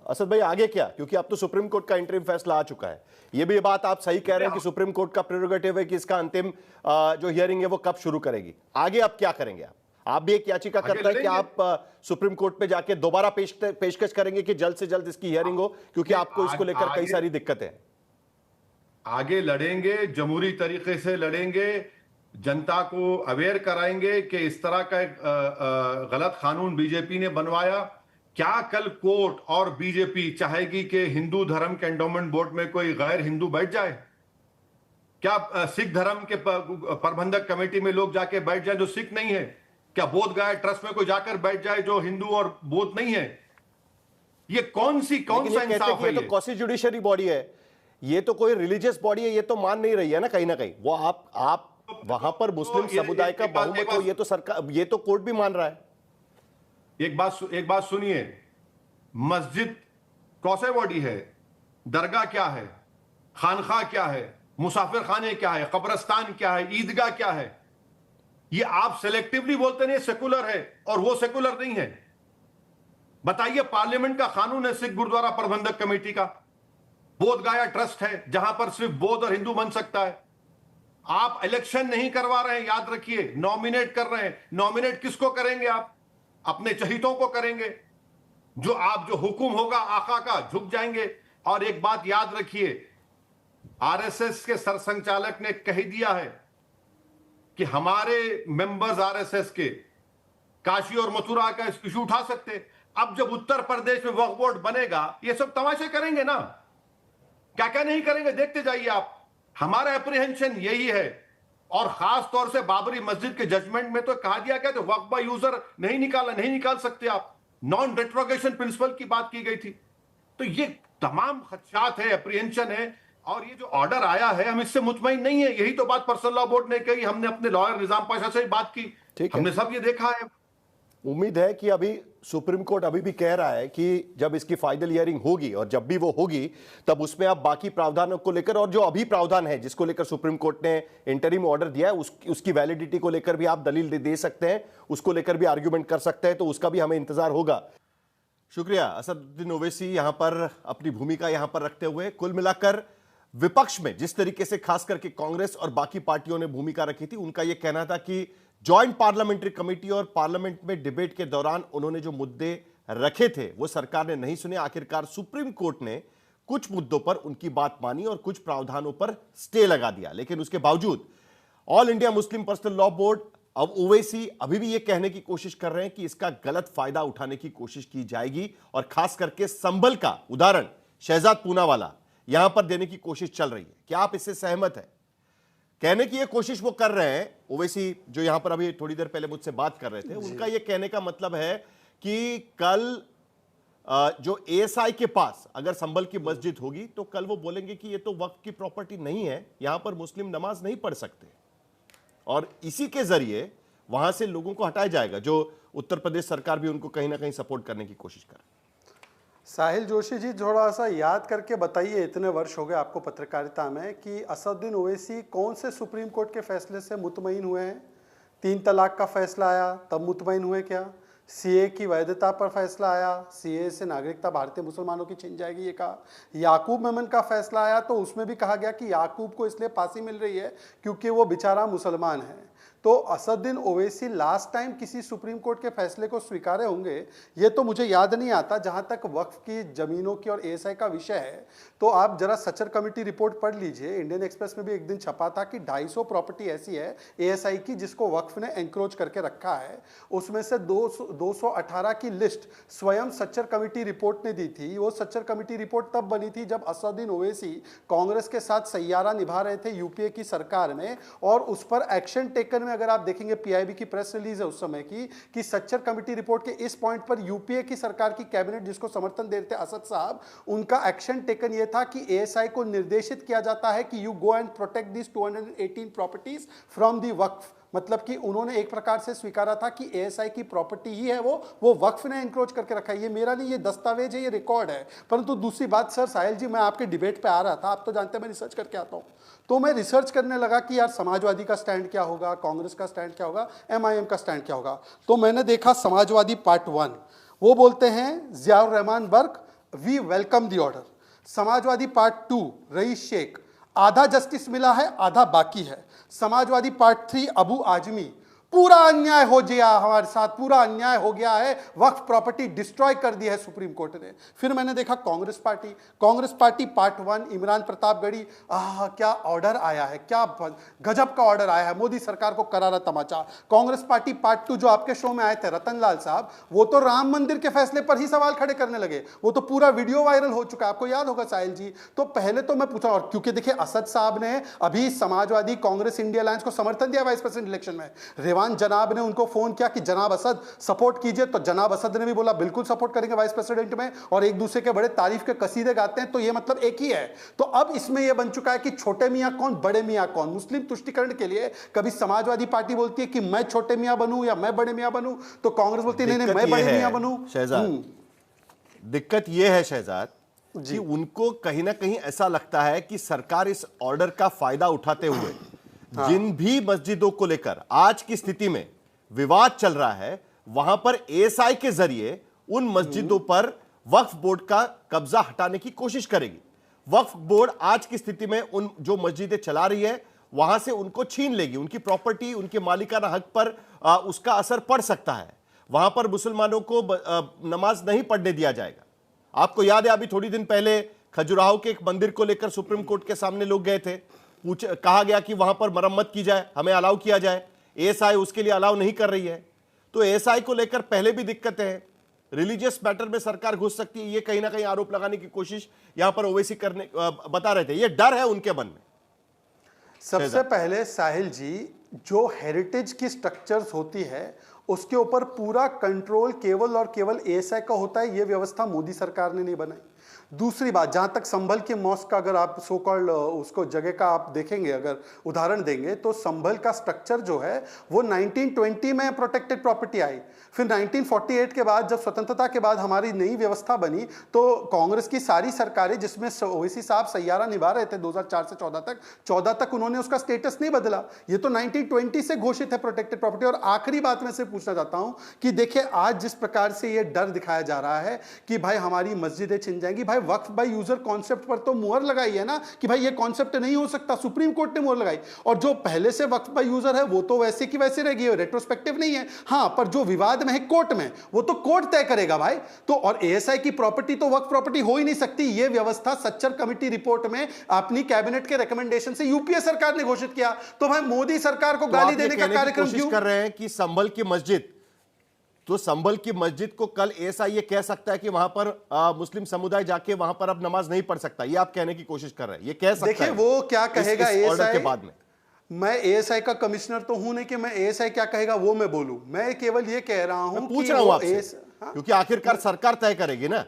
असद भाई, आगे क्या? क्योंकि अब तो सुप्रीम कोर्ट का इंटरिम फैसला आ चुका है। ये भी बात आप सही कह रहे हैं कि सुप्रीम कोर्ट का प्रेरोगेटिव है कि इसका अंतिम जो हियरिंग है वो कब शुरू करेगी। आगे आप क्या करेंगे? आप भी एक याचिका करते हैं कि आप सुप्रीम कोर्ट पे जाके दोबारा पेशकश करेंगे कि जल्द से जल्द इसकी हियरिंग हो, क्योंकि आपको इसको लेकर कई सारी दिक्कतें हैं। आगे लड़ेंगे, जमहूरी तरीके से लड़ेंगे, जनता को अवेयर कराएंगे कि इस तरह का एक गलत कानून बीजेपी ने बनवाया। क्या कल कोर्ट और बीजेपी चाहेगी कि हिंदू धर्म के एंडोमेंट बोर्ड में कोई गैर हिंदू बैठ जाए? क्या सिख धर्म के प्रबंधक कमेटी में लोग जाके बैठ जाए जो सिख नहीं है? क्या बोध गया ट्रस्ट में कोई जाकर बैठ जाए जो हिंदू और बौद्ध नहीं है? ये कौन सा इंसाफ है? ये तो क्वासी जुडिशरी बॉडी है, ये तो कोई रिलीजियस बॉडी है, ये तो मान नहीं रही है ना कहीं वो आप वहां पर मुस्लिम समुदाय का बहुमत हो, ये तो सरकार, ये तो कोर्ट भी मान रहा है। एक बात सुनिए, मस्जिद कौसे बॉडी है, दरगाह क्या है, खानखा क्या है, मुसाफिर खाने क्या है, कब्रस्तान क्या है, ईदगाह क्या है, ये आप सेलेक्टिवली बोलते नहीं सेकुलर है और वो सेकुलर नहीं है। बताइए, पार्लियामेंट का कानून है सिख गुरुद्वारा प्रबंधक कमेटी का, बोध गया ट्रस्ट है जहां पर सिर्फ बौद्ध और हिंदू बन सकता है। आप इलेक्शन नहीं करवा रहे हैं, याद रखिए, नॉमिनेट कर रहे हैं। नॉमिनेट किसको करेंगे आप? अपने चहितों को करेंगे, जो हुक्म होगा आका का झुक जाएंगे। और एक बात याद रखिए, आरएसएस के सरसंघचालक ने कह दिया है कि हमारे मेंबर्स आरएसएस के काशी और मथुरा का इशू उठा सकते। अब जब उत्तर प्रदेश में वक्फ बोर्ड बनेगा, ये सब तमाशे करेंगे ना, क्या क्या नहीं करेंगे, देखते जाइए आप। हमारा एप्रीहेंशन यही है। और खास तौर से बाबरी मस्जिद के जजमेंट में तो कहा दिया गया तो वक्फ बाय यूजर नहीं निकाल सकते आप, नॉन रेट्रोगेशन प्रिंसिपल की बात की गई थी। तो ये तमाम खदशात है, एप्रीहेंशन है। और ये जो ऑर्डर आया है, हम इससे मुतमईन नहीं है। यही तो बात पर्सनल लॉ बोर्ड ने कही, हमने अपने लॉयर निजाम पाशा से बात की, हमने सब ये देखा है। उम्मीद है कि अभी सुप्रीम कोर्ट अभी भी कह रहा है कि जब इसकी फाइनल हियरिंग होगी और जब भी वो होगी तब उसमें आप बाकी प्रावधानों को लेकर, और जो अभी प्रावधान है जिसको लेकर सुप्रीम कोर्ट ने इंटरिम ऑर्डर दिया है उसकी वैलिडिटी को लेकर भी आप दलील दे सकते हैं, उसको लेकर भी आर्ग्यूमेंट कर सकते हैं, तो उसका भी हमें इंतजार होगा। शुक्रिया असदुद्दीन ओवैसी यहां पर अपनी भूमिका यहां पर रखते हुए। कुल मिलाकर विपक्ष में जिस तरीके से खास करके कांग्रेस और बाकी पार्टियों ने भूमिका रखी थी, उनका यह कहना था कि जॉइंट पार्लियामेंट्री कमेटी और पार्लियामेंट में डिबेट के दौरान उन्होंने जो मुद्दे रखे थे वो सरकार ने नहीं सुने। आखिरकार सुप्रीम कोर्ट ने कुछ मुद्दों पर उनकी बात मानी और कुछ प्रावधानों पर स्टे लगा दिया, लेकिन उसके बावजूद all India Muslim personal law board, अब ओवैसी अभी भी यह कहने की कोशिश कर रहे हैं कि इसका गलत फायदा उठाने की कोशिश की जाएगी और खास करके संभल का उदाहरण शहजाद पूनावाला यहां पर देने की कोशिश चल रही है। क्या आप इससे सहमत हैं? कहने की ये कोशिश वो कर रहे हैं ओवैसी, जो यहां पर अभी थोड़ी देर पहले मुझसे बात कर रहे थे, उनका ये कहने का मतलब है कि कल जो एएसआई के पास अगर संभल की मस्जिद होगी तो कल वो बोलेंगे कि ये तो वक्फ की प्रॉपर्टी नहीं है, यहां पर मुस्लिम नमाज नहीं पढ़ सकते, और इसी के जरिए वहां से लोगों को हटाया जाएगा, जो उत्तर प्रदेश सरकार भी उनको कहीं ना कहीं सपोर्ट करने की कोशिश कर रही है। साहिल जोशी जी, थोड़ा सा याद करके बताइए, इतने वर्ष हो गए आपको पत्रकारिता में, कि असदुद्दीन ओवैसी कौन से सुप्रीम कोर्ट के फैसले से मुतमईन हुए हैं? 3 तलाक का फैसला आया तब मुतमईन हुए क्या? सीए की वैधता पर फैसला आया, सीए से नागरिकता भारतीय मुसलमानों की छिन जाएगी ये कहा। याकूब मेमन का फैसला आया तो उसमें भी कहा गया कि याकूब को इसलिए फांसी मिल रही है क्योंकि वो बेचारा मुसलमान है। तो असदुद्दीन ओवैसी लास्ट टाइम किसी सुप्रीम कोर्ट के फैसले को स्वीकारे होंगे ये तो मुझे याद नहीं आता। जहां तक वक्फ की जमीनों की और एएसआई का विषय है तो आप जरा सचर कमेटी रिपोर्ट पढ़ लीजिए। इंडियन एक्सप्रेस में भी एक दिन छपा था कि 250 प्रॉपर्टी ऐसी है एएसआई की जिसको वक्फ ने एंक्रोच करके रखा है। उसमें से 218 की लिस्ट स्वयं सचर कमेटी रिपोर्ट ने दी थी। वो सचर कमेटी रिपोर्ट तब बनी थी जब असदुद्दीन ओवैसी कांग्रेस के साथ सैयारा निभा रहे थे यूपीए की सरकार में, और उस पर एक्शन टेकन में अगर आप देखेंगे पीआईबी की प्रेस रिलीज है उस समय की कि सच्चर कमेटी रिपोर्ट के इस पॉइंट पर यूपीए की सरकार की कैबिनेट जिसको समर्थन दे रहे थे असद साहब, उनका एक्शन टेकन ये था कि एएसआई को निर्देशित किया जाता है कि you go and protect this 218 properties from the वक्फ। मतलब कि उन्होंने एक प्रकार से स्वीकारा था कि एएसआई की प्रॉपर्टी ही है वो वक्फ ने एंक्रोच करके रखा है। ये मेरा नहीं, ये दस्तावेज है, ये रिकॉर्ड है। परंतु दूसरी बात सर साहिल जी, मैं आपके डिबेट पे आ रहा था, आप तो जानते हैं मैं रिसर्च करके आता हूँ, तो मैं रिसर्च करने लगा कि यार समाजवादी का स्टैंड क्या होगा, कांग्रेस का स्टैंड क्या होगा, एमआईएम का स्टैंड क्या होगा। तो मैंने देखा समाजवादी पार्ट 1, वो बोलते हैं Ziaur Rahman Barq, we welcome the order. Samajwadi part 2 Rais Shaikh, आधा जस्टिस मिला है आधा बाकी है। समाजवादी पार्ट 3 अबू आजमी, पूरा अन्याय हो गया हमारे साथ, पूरा अन्याय हो गया है, वक्फ प्रॉपर्टी डिस्ट्रॉय कर दी है सुप्रीम कोर्ट ने। फिर मैंने देखा कांग्रेस पार्टी पार्ट 1 इमरान प्रतापगढ़ी, क्या ऑर्डर आया है, क्या गजब का ऑर्डर आया है, मोदी सरकार को करारा तमाचा। कांग्रेस पार्टी पार्ट 2 जो आपके शो में आए थे रतनलाल साहब, वो तो राम मंदिर के फैसले पर ही सवाल खड़े करने लगे, वो तो पूरा वीडियो वायरल हो चुका है, आपको याद होगा साहिल जी। तो पहले तो मैं पूछा, और क्योंकि देखिए असद साहब ने अभी समाजवादी कांग्रेस इंडिया अलायंस को समर्थन दिया वाइस प्रेसिडेंट इलेक्शन में, रिजवान जनाब ने उनको फोन किया कि जनाब असद सपोर्ट कीजिए, तो जनाब असद ने भी बोला बिल्कुल सपोर्ट करेंगे वाइस प्रेसिडेंट में, और एक दूसरे के बड़े तारीफ के कसीदे गाते हैं। तो ये मतलब एक ही है। तो अब इसमें यह बन चुका है कि छोटे मियां कौन, बड़े मियां कौन। मुस्लिम तुष्टीकरण के लिए कभी समाजवादी पार्टी बोलती है कि मैं छोटे मियां बनूं या मैं बड़े मियां बनूं, तो कांग्रेस बोलती है नहीं नहीं मैं बड़े मियां बनूं। शहजाद, दिक्कत यह है शहजाद कि उनको कहीं ना कहीं ऐसा लगता है कि सरकार इस ऑर्डर का फायदा उठाते हुए जिन भी मस्जिदों को लेकर आज की स्थिति में विवाद चल रहा है, वहां पर एएसआई के जरिए उन मस्जिदों पर वक्फ बोर्ड का कब्जा हटाने की कोशिश करेगी। वक्फ बोर्ड आज की स्थिति में उन जो मस्जिदें चला रही है वहां से उनको छीन लेगी, उनकी प्रॉपर्टी, उनके मालिकाना हक पर उसका असर पड़ सकता है। वहां पर मुसलमानों को नमाज नहीं पढ़ने दिया जाएगा। आपको याद है अभी थोड़ी दिन पहले खजुराहो के एक मंदिर को लेकर सुप्रीम कोर्ट के सामने लोग गए थे, कहा गया कि वहां पर मरम्मत की जाए, हमें अलाउ किया जाए। एएसआई उसके लिए अलाउ नहीं कर रही है। तो एएसआई को लेकर पहले भी दिक्कतें हैं। रिलीजियस मैटर में सरकार घुस सकती है, ये कहीं ना कहीं आरोप लगाने की कोशिश यहां पर ओवैसी करने बता रहे थे। ये डर है उनके मन में। सबसे पहले साहिल जी, जो हेरिटेज की स्ट्रक्चर्स होती है उसके ऊपर पूरा कंट्रोल केवल और केवल एएसआई का होता है। यह व्यवस्था मोदी सरकार ने नहीं बनाई। दूसरी बात, जहां तक संभल के मॉस्क का अगर आप सो कॉल्ड उसको जगह का आप देखेंगे, अगर उदाहरण देंगे, तो संभल का स्ट्रक्चर जो है वो 1920 में प्रोटेक्टेड प्रॉपर्टी आई। फिर 1948 के बाद जब स्वतंत्रता के बाद हमारी नई व्यवस्था बनी तो कांग्रेस की सारी सरकारें, जिसमें ओवैसी साहब सैयारा निभा रहे थे 2004 से 14 तक उन्होंने उसका स्टेटस नहीं बदला। ये तो 1920 से घोषित है प्रोटेक्टेड प्रॉपर्टी। और आखिरी बात मैं से पूछना चाहता हूं कि देखिए आज जिस प्रकार से ये डर दिखाया जा रहा है कि भाई हमारी मस्जिदें छिन जाएंगी, भाई वक्फ बाय यूजर कॉन्सेप्ट पर तो मुहर लगाई है ना कि भाई ये कॉन्सेप्ट नहीं हो सकता, सुप्रीम कोर्ट ने मुहर लगाई। और जो पहले से वक्फ बाय यूजर है वो तो वैसे की वैसे रहेगी, रेट्रोस्पेक्टिव नहीं है। हाँ, पर जो विवाद में है कोर्ट में, वो तो कोर्ट तय करेगा भाई। तो और एएसआई की प्रॉपर्टी तो वक्फ प्रॉपर्टी हो ही नहीं सकती। ये व्यवस्था सच्चर कमेटी रिपोर्ट में अपनी कैबिनेट के रिकमेंडेशन से यूपीए सरकार ने घोषित किया। तो भाई मोदी सरकार को गाली देने का कार्यक्रम क्यों कर रहे हैं कि संभल की मस्जिद, तो संभल की मस्जिद को कल एएसआई ये कह सकता है कि वहां पर मुस्लिम समुदाय जाके वहां पर अब नमाज नहीं पढ़ सकता, ये आप कहने की कोशिश कर रहे हैं। ये कह सकता है। देखिए वो क्या कहेगा एएसआई के बाद में। मैं एएसआई का कमिश्नर तो हूं नहीं कि मैं एएसआई क्या कहेगा वो मैं बोलूं। मैं केवल ये कह रहा हूं, पूछ रहा हूं आपसे, क्योंकि आखिरकार सरकार तय करेगी ना।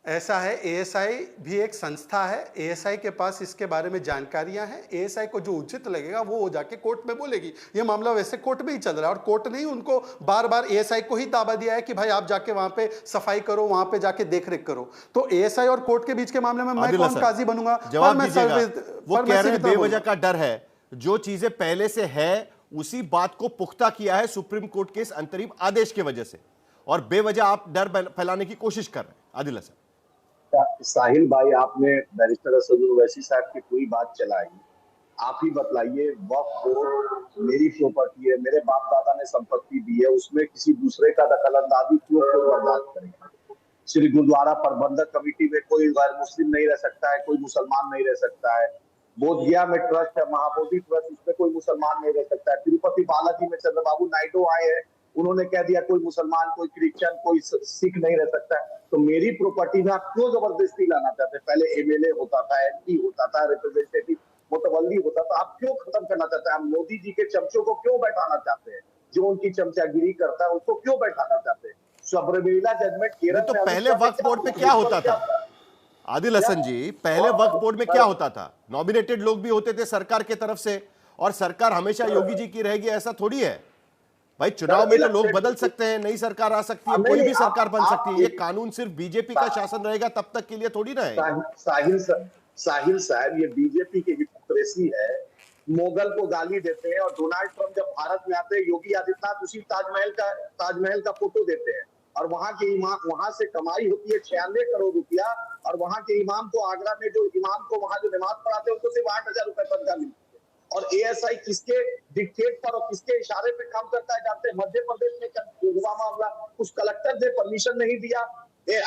ऐसा है, एएसआई भी एक संस्था है। एएसआई के पास इसके बारे में जानकारियां हैं। एएसआई को जो उचित लगेगा वो जाके कोर्ट में बोलेगी। ये मामला वैसे कोर्ट में ही चल रहा है और कोर्ट ने ही उनको बार बार एएसआई को ही दावा दिया है कि भाई आप जाके वहां पे सफाई करो, वहां पे जाके देखरेख करो। तो एएसआई और कोर्ट के बीच के मामले में मैं कौन काजी बनूंगा? जवाब दीजिएगा। वो कह रहे हैं बेवजह का डर है। जो चीजें पहले से है उसी बात को पुख्ता किया है सुप्रीम कोर्ट के इस अंतरिम आदेश की वजह से, और बेवजह आप डर फैलाने की कोशिश कर रहे हैं। आदिल हसन साहिल भाई, आपने बैरिस्टर असद ओवैसी साहब की पूरी बात चलाई। आप ही बतलाइए, वक्फ बोर्ड मेरी प्रॉपर्टी है, मेरे बाप दादा ने संपत्ति दी है, उसमें किसी दूसरे का दखलंदाजी क्यों बर्दाश्त करेंगे? श्री गुरुद्वारा प्रबंधक कमेटी में कोई गैर मुस्लिम नहीं रह सकता है, कोई मुसलमान नहीं रह सकता है। बोधगया में ट्रस्ट है, महाबोधि ट्रस्ट, उसमें कोई मुसलमान नहीं रह सकता है। तिरुपति बालाजी में चंद्रबाबू नायडू आए हैं, उन्होंने कह दिया कोई मुसलमान, कोई क्रिश्चियन, कोई सिख नहीं रह सकता है। तो मेरी प्रॉपर्टी में आप क्यों जबरदस्ती लाना चाहते हैं? पहले एमएलए होता था, एमपी होता था, रिप्रेजेंटेटिव मुतवल्ली होता था, आप क्यों खत्म करना चाहते हैं? आप मोदी जी के चमचों को क्यों बैठाना चाहते हैं? जो उनकी चमचागिरी करता है उसको क्यों बैठाना चाहते हैं? सबरीमाला जजमेंट केरल तो पहले वक्फ बोर्ड में क्या होता था आदिल हसन जी? पहले वक्फ बोर्ड में क्या होता था? नॉमिनेटेड लोग भी होते थे सरकार की तरफ से, और सरकार हमेशा योगी जी की रहेगी ऐसा थोड़ी है भाई। चुनाव में तो लोग बदल सकते हैं, नई सरकार आ सकती है, कोई भी सरकार बन सकती है। ये कानून सिर्फ बीजेपी का शासन रहेगा तब तक के लिए थोड़ी ना है। साहिल साहब, ये बीजेपी की हिपोक्रेसी है। मोगल को गाली देते हैं और डोनाल्ड ट्रंप जब भारत में आते हैं, योगी आदित्यनाथ उसी ताजमहल का फोटो देते हैं, और वहां के इमाम, वहां से कमाई होती है 96 करोड़ रुपया, और वहां के इमाम को, आगरा में जो इमाम को वहां जो नमाज पढ़ाते हैं उनको सिर्फ 8,000 रुपए तनख्वाह मिलती है। और एएसआई किसके डिक्टेट पर और किसके इशारे पे काम करता है जानते हैं? मध्य प्रदेश में हुआ मामला, उस कलेक्टर ने परमिशन नहीं दिया,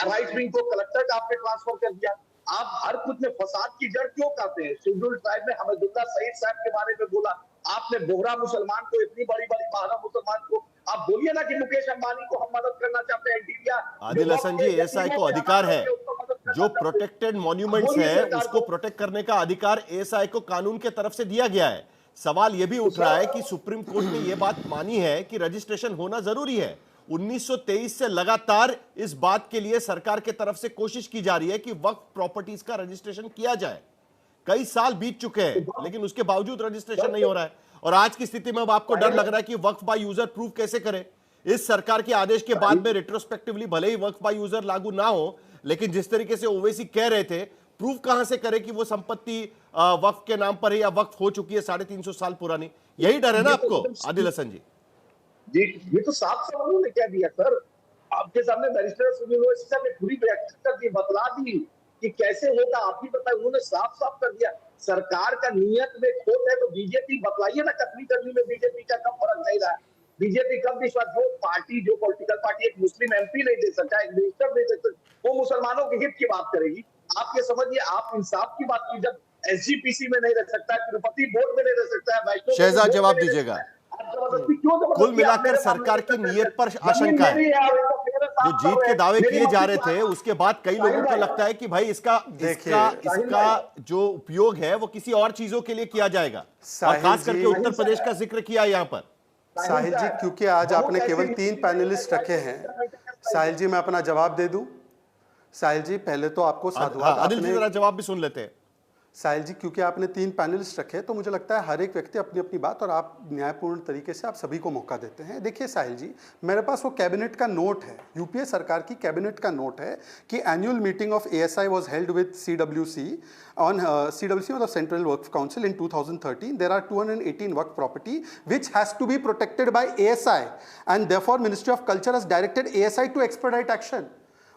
राइट विंग को कलेक्टर आपने ट्रांसफर कर दिया। आप हर कुछ में फसाद की जड़ क्यों करते हैं? शेड्यूल ट्राइब में हमीदुल्लाह सईद साहब के बारे में बोला आपने, बोहरा मुसलमान को, इतनी बड़ी बड़ी बाहरा मुसलमान को आप बोलिए ना कि मुकेश अंबानी को हम मदद करना चाहते हैं। इंडिया आदिल हसन जी, एएसआई को अधिकार है, जो प्रोटेक्टेड मॉन्यूमेंट्स है उसको प्रोटेक्ट करने का अधिकार एएसआई को कानून के तरफ से दिया गया है। सवाल यह भी उठ रहा है कि सुप्रीम कोर्ट ने यह बात मानी है कि रजिस्ट्रेशन होना जरूरी है। 1923 से लगातार इस बात के लिए सरकार की तरफ से कोशिश की जा रही है कि वक्फ प्रॉपर्टीज का रजिस्ट्रेशन किया जाए। कई साल बीत चुके हैं, लेकिन उसके बावजूद रजिस्ट्रेशन नहीं हो रहा है। और आज की स्थिति में अब आपको डर लग रहा है कि वक्फ बाय यूजर प्रूव कैसे करें। इस सरकार के आदेश के बाद में रेट्रोस्पेक्टिवली भले ही वक्फ बाय यूजर लागू ना हो, लेकिन जिस तरीके से ओवैसी कह रहे थे, प्रूफ कहां से करें कि वो संपत्ति वक्फ के नाम पर है या वक्फ हो चुकी है 350 साल पुरानी। यही डर है ना आपको आदिल हसन जी? जी, ये तो साफ साफ उन्होंने कह दिया सर, आपके सामने बैरिस्टर सुनील ओवैसी साहब ने पूरी व्याख्या कर दी, बतला दी कि कैसे होगा। आप ही बताए, उन्होंने साफ साफ कर दिया। सरकार का नियत में खोट है तो बीजेपी बतलाइए ना, कतली करनी में बीजेपी का कब फर्क नहीं रहा है। बीजेपी कब विश्वास, जो पार्टी, जो पॉलिटिकल पार्टी एक मुस्लिम एमपी नहीं दे सकता, एक मिनिस्टर नहीं दे सकता, वो मुसलमानों के हित की बात करेगी। आप ये समझिए, आप इंसाफ की बात की, जब एसजीपीसी में नहीं रह सकता है, तिरुपति बोर्ड में नहीं रह सकता है, वैष्णो शहजाद जवाब दीजिएगा। कुल मिलाकर सरकार की नीयत पर आशंका है। जो जीत के दावे किए जा रहे थे, उसके बाद कई लोगों को लगता है कि भाई इसका जो उपयोग है वो किसी और चीजों के लिए किया जाएगा, और खास करके उत्तर प्रदेश का जिक्र किया यहाँ पर। साहिल जी, क्योंकि आज आपने केवल 3 पैनलिस्ट रखे हैं, साहिल जी मैं अपना जवाब दे दूं। साहिल जी पहले तो आपको साधुवाद। आदिल जी जरा जवाब भी सुन लेते हैं। साहिल जी, क्योंकि आपने 3 पैनलिस्ट रखे तो मुझे लगता है हर एक व्यक्ति अपनी अपनी बात, और आप न्यायपूर्ण तरीके से आप सभी को मौका देते हैं। देखिए साहिल जी, मेरे पास वो कैबिनेट का नोट है, यूपीए सरकार की कैबिनेट का नोट है कि annual meeting of ASI was held with CWC on CWC मतलब central work council in 2013. There are 218 work property which has to be protected by ASI, and therefore Ministry of Culture has directed ASI to expedite action.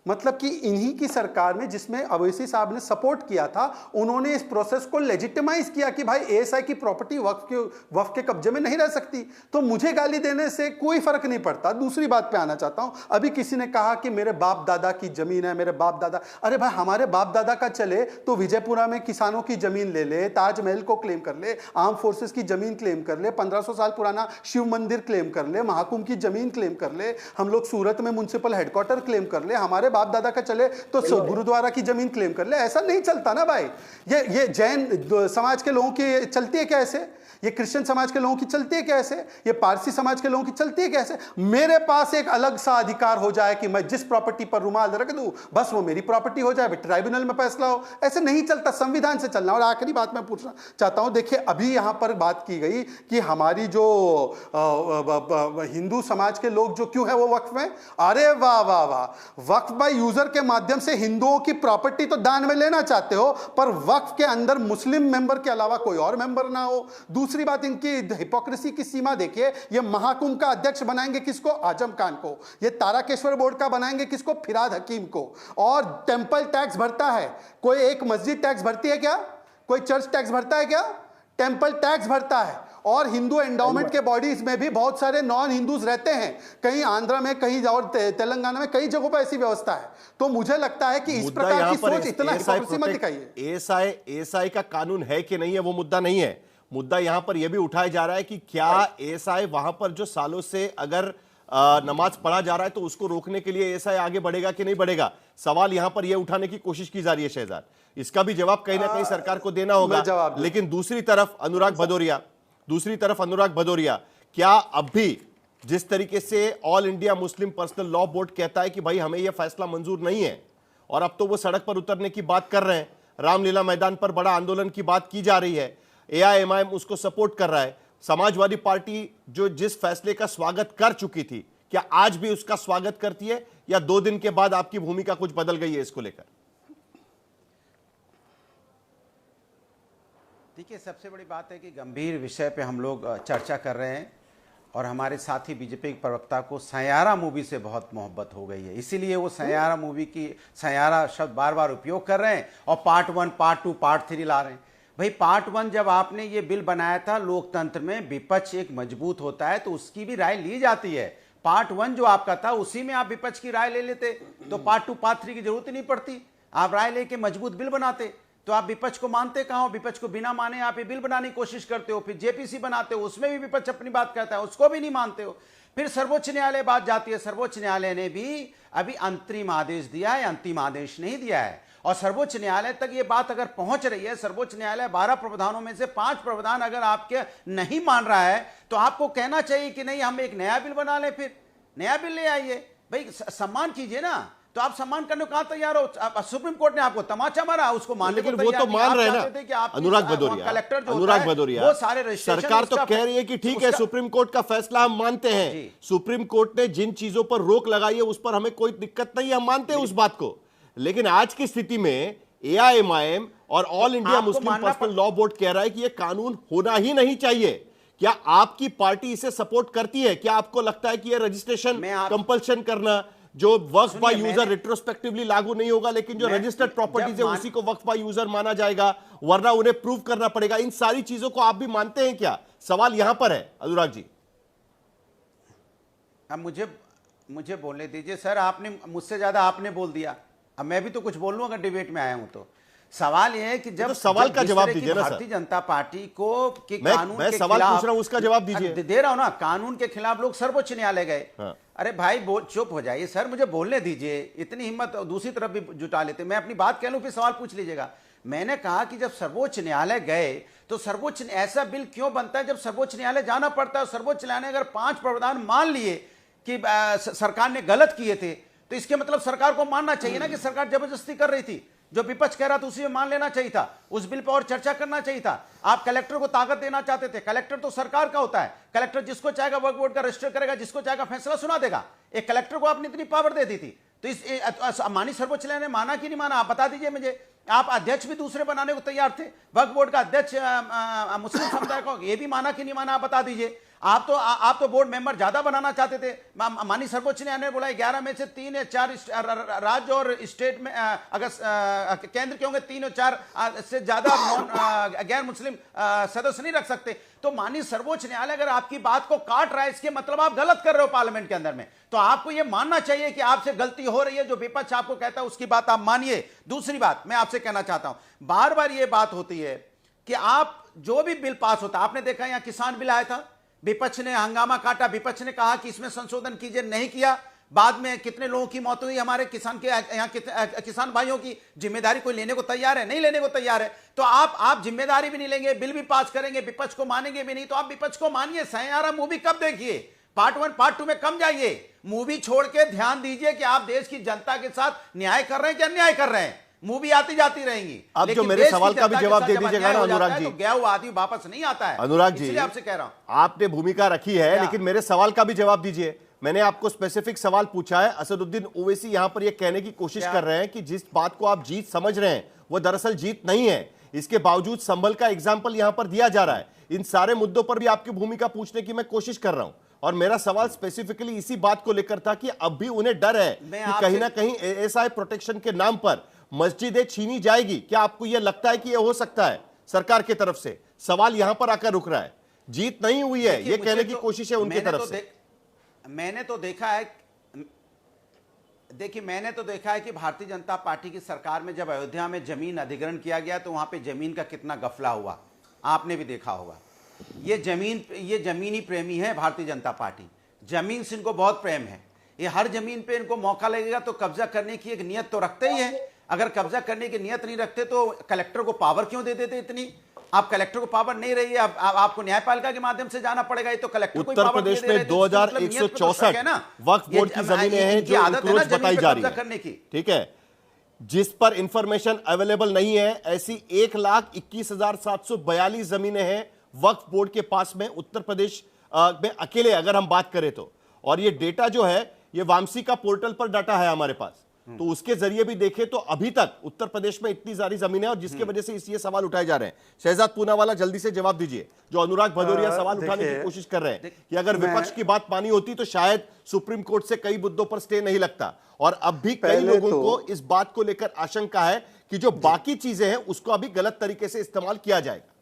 मतलब कि इन्हीं की सरकार में, जिसमें अवैसी साहब ने सपोर्ट किया था, उन्होंने इस प्रोसेस को लेजिटिमाइज किया कि भाई एएसआई की प्रॉपर्टी वक्फ के कब्जे में नहीं रह सकती। तो मुझे गाली देने से कोई फर्क नहीं पड़ता। दूसरी बात पे आना चाहता हूं, अभी किसी ने कहा कि मेरे बाप दादा की जमीन है, मेरे बाप दादा। अरे भाई, हमारे बाप दादा का चले तो विजयपुरा में किसानों की जमीन ले ले, ताजमहल को क्लेम कर ले, आर्म फोर्सेस की जमीन क्लेम कर ले, 1500 साल पुराना शिव मंदिर क्लेम कर ले, महाकुंभ की जमीन क्लेम कर ले, हम लोग सूरत में म्युनिसिपल हेडक्वार्टर क्लेम कर ले, हमारे बाप दादा का चले तो गुरुद्वारा की जमीन क्लेम कर ले। ऐसा नहीं चलता ना भाई। ये जैन समाज के लोगों की चलती है क्या ऐसे? ये क्रिश्चियन समाज के लोगों की चलती है क्या ऐसे? ये पारसी समाज के लोगों की चलती है क्या ऐसे? मेरे पास एक अलग सा अधिकार हो जाए कि मैं जिस प्रॉपर्टी पर रुमाल रख दूं बस वो मेरी प्रॉपर्टी हो जाए, ट्राइब्यूनल में फैसला हो। ऐसे नहीं चलता, संविधान से चलना। और आखिरी बात मैं पूछना चाहता हूं, देखिए अभी यहां पर बात की गई कि हमारी जो हिंदू समाज के लोग जो क्यों है वो वक्फ में। अरे वाह वाह वाह, वक्फ बाय यूजर के माध्यम से हिंदुओं की प्रॉपर्टी तो दान में लेना चाहते हो, पर वक्फ के अंदर मुस्लिम मेंबर के अलावा कोई और मेंबर ना हो। दूसरी बात, इनकी हिपोक्रेसी की सीमा देखिए। ये महाकुंभ का अध्यक्ष बनाएंगे किसको? आजम खान को। ये तारकेश्वर बोर्ड का बनाएंगे किसको? फिराद हकीम को। और टेंपल टैक्स भरता है कोई? एक मस्जिद टैक्स भरती है क्या? कोई चर्च टैक्स भरता है क्या? टेंपल टैक्स भरता है। और हिंदू एंडाउमेंट के बॉडीज में भी बहुत सारे नॉन हिंदूज रहते हैं, कहीं आंध्र में, कहीं और तेलंगाना में, कई जगहों पर ऐसी व्यवस्था है। तो मुझे लगता है कि इस प्रकार की सोच इतना हिपोक्रेसी मत दिखाइए। एएसआई का कानून है कि नहीं है वो मुद्दा नहीं है। मुद्दा यहां पर यह भी उठाया जा रहा है कि क्या एएसआई वहां पर जो सालों से अगर नमाज पढ़ा जा रहा है तो उसको रोकने के लिए एएसआई आगे बढ़ेगा कि नहीं बढ़ेगा। सवाल यहां पर यह उठाने की कोशिश की जा रही है शहजाद। इसका भी जवाब कहीं ना कहीं सरकार को देना होगा। लेकिन दूसरी तरफ अनुराग भदौरिया, क्या अब भी जिस तरीके से all India Muslim personal law board कहता है कि भाई हमें यह फैसला मंजूर नहीं है, और अब तो वो सड़क पर उतरने की बात कर रहे हैं, रामलीला मैदान पर बड़ा आंदोलन की बात की जा रही है, एआईएमआईएम उसको सपोर्ट कर रहा है, समाजवादी पार्टी जो जिस फैसले का स्वागत कर चुकी थी, क्या आज भी उसका स्वागत करती है, या 2 दिन के बाद आपकी भूमिका कुछ बदल गई है इसको लेकर? देखिए, सबसे बड़ी बात है कि गंभीर विषय पे हम लोग चर्चा कर रहे हैं, और हमारे साथी बीजेपी के प्रवक्ता को सैयारा मूवी से बहुत मोहब्बत हो गई है, इसीलिए वो सैयारा मूवी की सैयारा शब्द बार बार उपयोग कर रहे हैं, और पार्ट 1, पार्ट 2, पार्ट 3 ला रहे हैं। भाई, पार्ट 1 जब आपने ये बिल बनाया था, लोकतंत्र में विपक्ष एक मजबूत होता है तो उसकी भी राय ली जाती है। पार्ट 1 जो आपका था उसी में आप विपक्ष की राय ले लेते तो पार्ट 2, पार्ट 3 की जरूरत ही नहीं पड़ती। आप राय लेके मजबूत बिल बनाते। तो आप विपक्ष को मानते कहां हो? विपक्ष को बिना माने आप ये बिल बनाने की कोशिश करते हो, फिर जेपीसी बनाते हो, उसमें भी विपक्ष अपनी बात कहता है, उसको भी नहीं मानते हो। फिर सर्वोच्च न्यायालय बात जाती है, सर्वोच्च न्यायालय ने भी अभी अंतरिम आदेश दिया है, अंतिम आदेश नहीं दिया है। और सर्वोच्च न्यायालय तक ये बात अगर पहुंच रही है, सर्वोच्च न्यायालय 12 प्रावधानों में से 5 प्रावधान अगर आपके नहीं मान रहा है, तो आपको कहना चाहिए कि नहीं, हम एक नया बिल बना लें, फिर नया बिल ले आइए। भाई सम्मान कीजिए ना। तो आप सम्मान करने को कहां तैयार हो? सुप्रीम कोर्ट ने आपको तमाचा मारा, उसको मानने को लेकिन वो तो मान रहे हैं ना अनुराग भदौरिया, कलेक्टर अनुराग भदौरिया, वो सारे रजिस्ट्रेशन सरकार तो कह रही है कि ठीक है, सुप्रीम कोर्ट का फैसला हम मानते हैं, सुप्रीम कोर्ट ने जिन चीजों पर रोक लगाई है उस पर हमें कोई दिक्कत नहीं है, हम मानते हैं उस बात को। लेकिन आज की स्थिति में एआईएमआईएम और all India Muslim personal law board कह रहा है कि यह कानून होना ही नहीं चाहिए। क्या आपकी पार्टी इसे सपोर्ट करती है? क्या आपको लगता है कि यह रजिस्ट्रेशन कंपल्शन करना, जो वक्फ बाय यूजर रिट्रोस्पेक्टिवली लागू नहीं होगा, लेकिन जो रजिस्टर्ड प्रॉपर्टीज है उसी को वक्फ बाय यूजर माना जाएगा, वरना उन्हें प्रूव करना पड़ेगा, इन सारी चीजों को आप भी मानते हैं क्या? सवाल यहां पर है अनुराग जी। अब मुझे बोलने दीजिए सर, आपने मुझसे ज्यादा आपने बोल दिया, अब मैं भी तो कुछ बोल लूं अगर डिबेट में आया हूं तो। सवाल यह है कि जब तो सवाल का जवाब दीजिए ना सर। भारतीय जनता पार्टी को कि कानून मैं सवाल पूछ रहा हूं, उसका जवाब दीजिए। दे रहा हूं ना, कानून के खिलाफ लोग सर्वोच्च न्यायालय गए। हाँ। अरे भाई चुप हो जाइए सर, मुझे बोलने दीजिए, इतनी हिम्मत दूसरी तरफ भी जुटा लेते। मैं अपनी बात कह लूं फिर सवाल पूछ लीजिएगा। मैंने कहा कि जब सर्वोच्च न्यायालय गए तो सर्वोच्च ऐसा बिल क्यों बनता है जब सर्वोच्च न्यायालय जाना पड़ता है? सर्वोच्च न्यायालय अगर 5 प्रावधान मान लिए कि सरकार ने गलत किए थे, तो इसके मतलब सरकार को मानना चाहिए ना कि सरकार जबरदस्ती कर रही थी। जो विपक्ष कह रहा था उसी में मान लेना चाहिए था, उस बिल पर और चर्चा करना चाहिए था। आप कलेक्टर को ताकत देना चाहते थे, कलेक्टर तो सरकार का होता है, कलेक्टर जिसको चाहेगा वक्फ बोर्ड का रजिस्टर करेगा, जिसको चाहेगा फैसला सुना देगा। एक कलेक्टर को आपने इतनी पावर दे दी थी, तो इस माननीय सर्वोच्च न्यायालय ने माना कि नहीं माना? आप बता दीजिए मुझे। आप अध्यक्ष भी दूसरे बनाने को तैयार थे, वक्फ बोर्ड का अध्यक्ष मुस्लिम समुदाय को, ये भी माना कि नहीं माना? आप बता दीजिए। आप तो बोर्ड मेंबर ज्यादा बनाना चाहते थे। माननीय सर्वोच्च न्यायालय ने बोला 11 में से 3 या 4 राज्य और स्टेट में अगर केंद्र के होंगे 3 और 4 से ज्यादा गैर मुस्लिम सदस्य नहीं रख सकते। तो माननीय सर्वोच्च न्यायालय अगर आपकी बात को काट रहा है, इसके मतलब आप गलत कर रहे हो पार्लियामेंट के अंदर में, तो आपको यह मानना चाहिए कि आपसे गलती हो रही है। जो विपक्ष आपको कहता है उसकी बात आप मानिए। दूसरी बात मैं आपसे कहना चाहता हूं, बार बार यह बात होती है कि आप जो भी बिल पास होता, आपने देखा यहां किसान बिल आया था, विपक्ष ने हंगामा काटा, विपक्ष ने कहा कि इसमें संशोधन कीजिए, नहीं किया। बाद में कितने लोगों की मौत हुई हमारे किसान के यहाँ, किसान भाइयों की। जिम्मेदारी कोई लेने को तैयार है? नहीं लेने को तैयार है। तो आप जिम्मेदारी भी नहीं लेंगे, बिल भी पास करेंगे, विपक्ष को मानेंगे भी नहीं। तो आप विपक्ष को मानिए। सैयारा मूवी कब देखिए? पार्ट 1 पार्ट 2 में कम जाइए, मूवी छोड़ के ध्यान दीजिए कि आप देश की जनता के साथ न्याय कर रहे हैं कि अन्याय कर रहे हैं। मूवी आती जाती रहेंगी। आप जो मेरे सवाल का भी जवाब दे दीजिएगा ना अनुराग जी। तो गया हुआ आदमी वापस नहीं आता है। अनुराग जी, इसलिए आपसे कह रहा हूं, आपने भूमिका रखी है, लेकिन मेरे सवाल का भी जवाब दीजिए। मैंने आपको स्पेसिफिक सवाल पूछा है। असदुद्दीन ओवैसी यहां पर यह कहने की कोशिश कर रहे हैं कि जिस बात को आप जीत समझ रहे हैं वो दरअसल जीत नहीं है। इसके बावजूद संभल का एग्जाम्पल यहां पर दिया जा रहा है। इन सारे मुद्दों पर भी आपकी भूमिका पूछने की मैं कोशिश कर रहा हूं, और मेरा सवाल स्पेसिफिकली इसी बात को लेकर था कि अब भी उन्हें डर है कि कहीं ना कहीं एएसआई प्रोटेक्शन के नाम पर मस्जिदें छीनी जाएगी। क्या आपको यह लगता है कि यह हो सकता है सरकार की तरफ से? सवाल यहां पर आकर रुक रहा है। जीत नहीं हुई है, यह कहने की कोशिश है उनकी तरफ से। मैंने तो देखा है, देखिए मैंने तो देखा है कि भारतीय जनता पार्टी की सरकार में जब अयोध्या में जमीन अधिग्रहण किया गया तो वहां पे जमीन का कितना गफला हुआ, आपने भी देखा होगा। ये जमीनी प्रेमी है भारतीय जनता पार्टी। जमीन से इनको बहुत प्रेम है। ये हर जमीन पे इनको मौका लगेगा तो कब्जा करने की एक नियत तो रखते ही है। अगर कब्जा करने की नियत नहीं रखते तो कलेक्टर को पावर क्यों दे देते इतनी? आप कलेक्टर को पावर नहीं रही है, आपको न्यायपालिका के माध्यम से जाना पड़ेगा। ये तो कलेक्टर को उत्तर प्रदेश में 2164 वक्फ बोर्ड की जमीनें हैं जो इंक्रोच बताई जा रही है, ठीक है, जिस पर इंफॉर्मेशन अवेलेबल नहीं है। ऐसी 1,21,742 जमीनें हैं वक्फ बोर्ड के पास में उत्तर प्रदेश में अकेले, अगर हम बात करें तो। और ये डेटा जो है ये वामसी का पोर्टल पर डाटा है हमारे पास, तो उसके जरिए भी देखें तो अभी तक उत्तर प्रदेश में इतनी सारी जमीनें, और जिसकी वजह से ये सवाल उठाए जा रहे हैं। शहजाद पूनावाला जल्दी से जवाब दीजिए। जो अनुराग भदौरिया सवाल उठाने की कोशिश कर रहे हैं कि अगर विपक्ष की बात मानी होती तो शायद सुप्रीम कोर्ट से कई मुद्दों पर स्टे नहीं लगता, और अब भी कई लोगों को इस बात को लेकर आशंका है कि जो बाकी चीजें हैं उसको अभी गलत तरीके से इस्तेमाल किया जाएगा।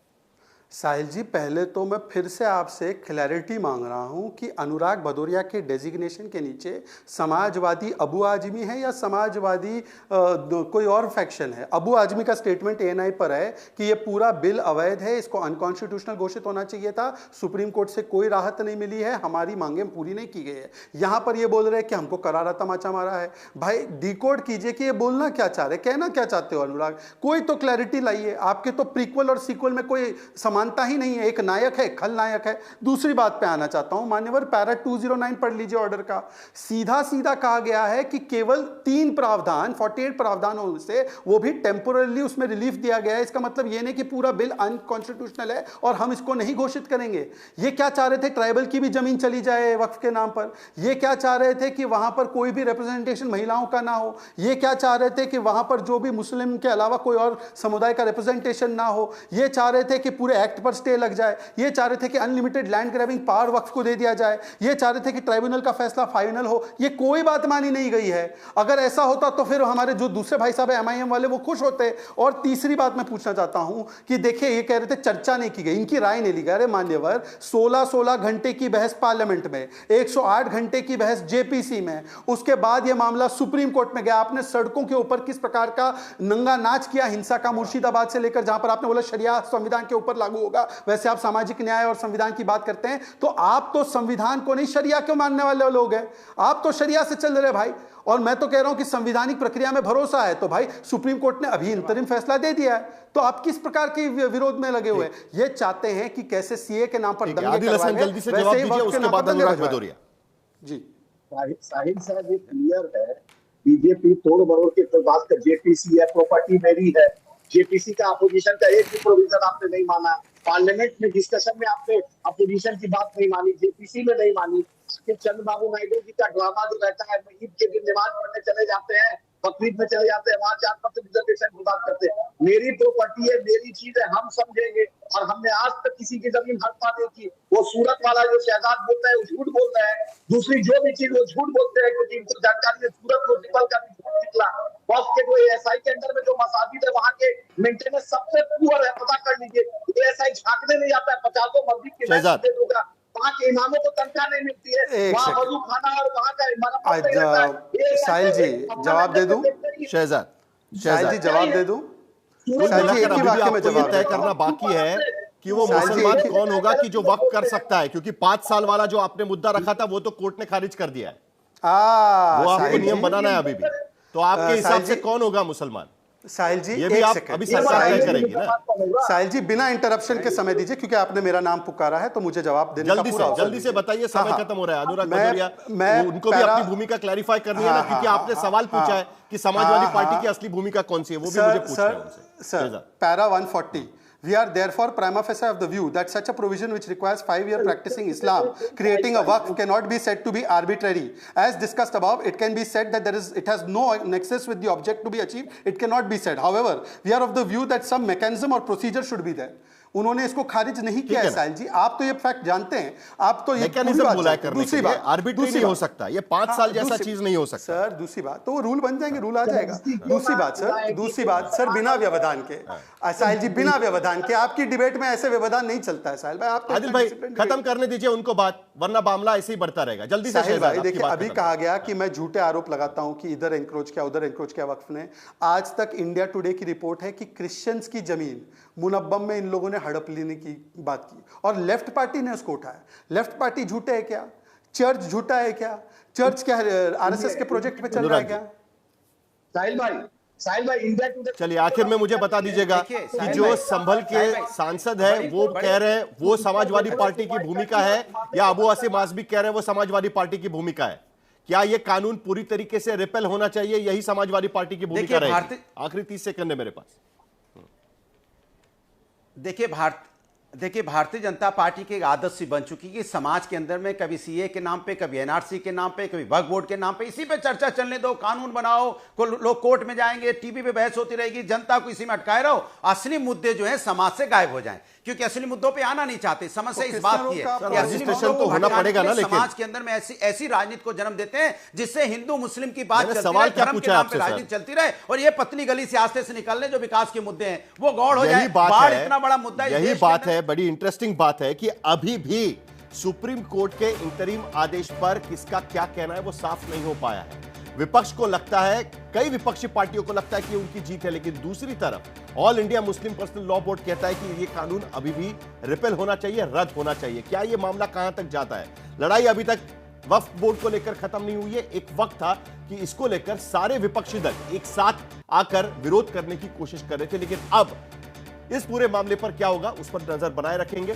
साहिल जी, पहले तो मैं फिर से आपसे क्लैरिटी मांग रहा हूं कि अनुराग भदौरिया के डेजिग्नेशन के नीचे समाजवादी अबू आजमी है या समाजवादी कोई और फैक्शन है। अबू आजमी का स्टेटमेंट एएनआई पर है कि ये पूरा बिल अवैध है, इसको अनकॉन्स्टिट्यूशनल घोषित होना चाहिए था, सुप्रीम कोर्ट से कोई राहत नहीं मिली है, हमारी मांगें पूरी नहीं की गई है। यहां पर ये बोल रहे हैं कि हमको करारा तमाचा मारा है। भाई डिकोड कीजिए कि ये बोलना क्या चाह रहे, कहना क्या चाहते हो अनुराग, कोई तो क्लैरिटी लाइए। आपके तो प्रीक्वल और सीक्वल में कोई समानता ही नहीं है, एक नायक है, खलनायक है। दूसरी बात पे आना चाहता हूं, मान्यवर पैरा 209 पढ़ लीजिए ऑर्डर का। सीधा सीधा कहा गया है कि केवल 3 प्रावधान 48 प्रावधानों से वो भी टेम्पोरली उसमें रिलीफ दिया गया है। इसका मतलब ये नहीं कि पूरा बिल अनकॉन्स्टिट्यूशनल है और हम इसको नहीं घोषित करेंगे। ये क्या चाह रहे थे, ट्राइबल की भी जमीन चली जाए वक्फ के नाम पर। ये क्या चाह रहे थे कि वहां पर कोई भी रिप्रेजेंटेशन महिलाओं का ना हो। ये क्या चाह रहे थे कि वहां पर जो भी मुस्लिम के अलावा कोई और समुदाय का रिप्रेजेंटेशन ना हो। ये चाह रहे थे कि पूरे एक्ट पर स्टे लग जाए। ये चाह रहे थे कि अनलिमिटेड लैंड ग्रैबिंग पावर वक्फ को दे दिया जाए। ये चाह रहे थे कि ट्राइब्यूनल का फैसला फाइनल हो। ये कोई बात मानी नहीं गई है। अगर ऐसा होता तो फिर हमारे जो दूसरे भाई साहब है एमआईएम वाले, वो खुश होते। और तीसरी बात मैं पूछना चाहता हूं कि देखिए, ये कह रहे थे चर्चा नहीं की गई, इनकी राय नहीं ली गई। अरे मान्यवर, 16 घंटे की बहस पार्लियामेंट में, 108 घंटे की बहस जेपीसी में, उसके बाद यह मामला सुप्रीम कोर्ट में गया। आपने सड़कों के ऊपर किस प्रकार का नंगा नाच किया हिंसा का, मुर्शिदाबाद से लेकर जहां पर आपने बोला शरिया संविधान के ऊपर लागू होगा। वैसे आप सामाजिक न्याय और संविधान की बात करते हैं, तो आप तो संविधान को नहीं शरिया क्यों मानने वाले लोग हैं। आप तो शरिया से चल रहे भाई। और मैं तो कह रहा हूं कि संवैधानिक प्रक्रिया में भरोसा है, तो भाई सुप्रीम कोर्ट ने अभी इंतरिम फैसला दे दिया है, तो आप किस प्रकार के विरोध में लगे हुए हैं। ये चाहते हैं कि कैसे सीए के नाम पर दंगे करवाएं, जल्दी से जवाब दीजिए, उसके बाद अनुराग भदौरिया जी। साहिल साहब, ये क्लियर है, बीजेपी तोड़ मरोड़ के तो बात कर, जेपीसी है, प्रॉपर्टी मेरी है। जेपीसी का अपोजिशन का एक भी प्रोविजन आपने नहीं माना। पार्लियामेंट में डिस्कशन में आपने अपोजिशन की बात नहीं मानी, जेपीसी में नहीं मानी। चंद्रबाबू नायडू जी का ड्रामा जो रहता है, ईद के दिन नमाज पढ़ने चले जाते हैं, बकरीद में चले जाते हैं, वहां 4% रिजर्वेशन की बात करते हैं। मेरी प्रॉपर्टी है, मेरी चीज है, हम समझेंगे। और हमने आज तक किसी की जमीन हड़पा नहीं की। वो सूरत वाला जो शहजाद बोलता है वो झूठ बोलता है, दूसरी जो भी चीज वो झूठ बोलते हैं, क्योंकि इनको जानकारी है सूरत म्यूनिसिपल का भी झूठ निकला। वक्फ के कोई एसआई के अंदर में जो मसाजिद है, वहां के मेंटेनेंस सबसे पुअर है, पता कर लीजिए। एसआई झांकने नहीं आता है, 50 मस्जिद की दे दूंगा, वहाँ के इमामों को तनख्वाह नहीं मिलती है, वहाँ वजू खाना और वहाँ का साहिल जी जवाब दे दूं, शहजाद साहिल जी जवाब दे दूं। साहिल जी एक ही वाक्य में जवाब तय करना बाकी है कि वो मुसलमान कौन होगा कि जो वक्त कर सकता है, क्योंकि 5 साल वाला जो आपने मुद्दा रखा था वो तो कोर्ट ने खारिज कर दिया है। वो आपको नियम बनाना है अभी भी। तो आपके हिसाब से कौन होगा मुसलमान? साहिल जी ये भी आप अभी सरकार तय करेगी ना। साहिल जी बिना इंटरप्शन के समय दीजिए, क्योंकि आपने मेरा नाम पुकारा है तो मुझे जवाब देने का पूरा जल्दी से बताइए, समय खत्म हो रहा है। अनुराग भदौरिया, उनको भी अपनी भूमिका क्लैरिफाई करनी है ना, क्योंकि आपने सवाल पूछा है कि समाजवादी पार्टी की असली भूमिका कौन सी है, वो भी मुझे पूछना है उनसे। Sir, para 140, we are therefore prima facie of the view that such a provision which requires 5 years practicing Islam, creating a waqf, cannot be said to be arbitrary. As discussed above, it can be said that it has no nexus with the object to be achieved. It cannot be said. However, we are of the view that some mechanism or procedure should be there. उन्होंने इसको खारिज नहीं किया है। साहिल जी आप तो ये fact जानते हैं, आप तो ये मैकेनिज्म बोला है करने के लिए। दूसरी बात, आर्बिट्रेरी नहीं हो सकता, ये 5 साल जैसा चीज नहीं हो सकता सर। दूसरी बात तो वो रूल बन जाएंगे, रूल आ जाएगा। दूसरी बात सर बिना व्यवधान के, साहिल जी बिना व्यवधान के आपकी डिबेट में ऐसे व्यवधान नहीं चलता है। साहिल भाई आप आदिल भाई खत्म करने दीजिए उनको बात, वरना मामला ऐसे ही बढ़ता रहेगा। जल्दी से साहिल भाई देखिए, अभी कहा गया कि मैं झूठे आरोप लगाता हूं कि इधर एंक्रोच किया उधर एंक्रोच किया वक्फ ने। आज तक इंडिया टुडे की रिपोर्ट है कि क्रिश्चियंस की जमीन मुनब्बम में इन लोगों ने हड़प लेने की बात की और लेफ्ट पार्टी ने उसको उठाया। लेफ्ट पार्टी झूठे है क्या? चर्च झूठा है क्या? चर्च क्या आरएसएस के प्रोजेक्ट पे चल रहा है क्या? साहिल भाई इंडिया टुडे, चलिए आखिर में मुझे बता दीजिएगा कि जो संभल के सांसद है वो कह रहे हैं वो समाजवादी पार्टी की भूमिका है, या अबू आसिम आजमी कह रहे हैं वो समाजवादी पार्टी की भूमिका है? क्या ये कानून पूरी तरीके से रिपेल होना चाहिए, यही समाजवादी पार्टी की भूमिका रहेगी? आखिरी 30 सेकंड है मेरे पास। देखिए भारतीय जनता पार्टी की एक आदत सी बन चुकी है कि समाज के अंदर में कभी सीए के नाम पे, कभी एनआरसी के नाम पे, कभी वक्फ बोर्ड के नाम पे, इसी पे चर्चा चलने दो, कानून बनाओ, लोग कोर्ट में जाएंगे, टीवी पे बहस होती रहेगी, जनता को इसी में अटकाए रहो। असली मुद्दे जो है समाज से गायब हो जाएं, क्योंकि असली मुद्दों पे आना नहीं चाहते। समस्या इस बात की है कि असली मुद्दों को होना पड़ेगा ना, लेकिन समाज के अंदर में ऐसी राजनीति को जन्म देते हैं जिससे हिंदू मुस्लिम की बात चलती रहे, धर्म के नाम पे राजनीति चलती रहे, और ये पतली गली से आस्ते से निकलने जो विकास के मुद्दे हैं वो गौड़ हो जाए। बाढ़ इतना बड़ा मुद्दा है, यही बात है बड़ी इंटरेस्टिंग बात है कि अभी भी सुप्रीम कोर्ट के इंतरिम आदेश पर किसका क्या कहना है वो साफ नहीं हो पाया है। विपक्ष को लगता है, कई विपक्षी पार्टियों को लगता है कि उनकी जीत है, लेकिन दूसरी तरफ all India Muslim personal law board कहता है कि ये कानून अभी भी रिपेल होना चाहिए, रद्द होना चाहिए। क्या ये मामला कहां तक जाता है? लड़ाई अभी तक वक्फ बोर्ड को लेकर खत्म नहीं हुई है। एक वक्त था कि इसको लेकर सारे विपक्षी दल एक साथ आकर विरोध करने की कोशिश कर रहे थे, लेकिन अब इस पूरे मामले पर क्या होगा उस पर नजर बनाए रखेंगे।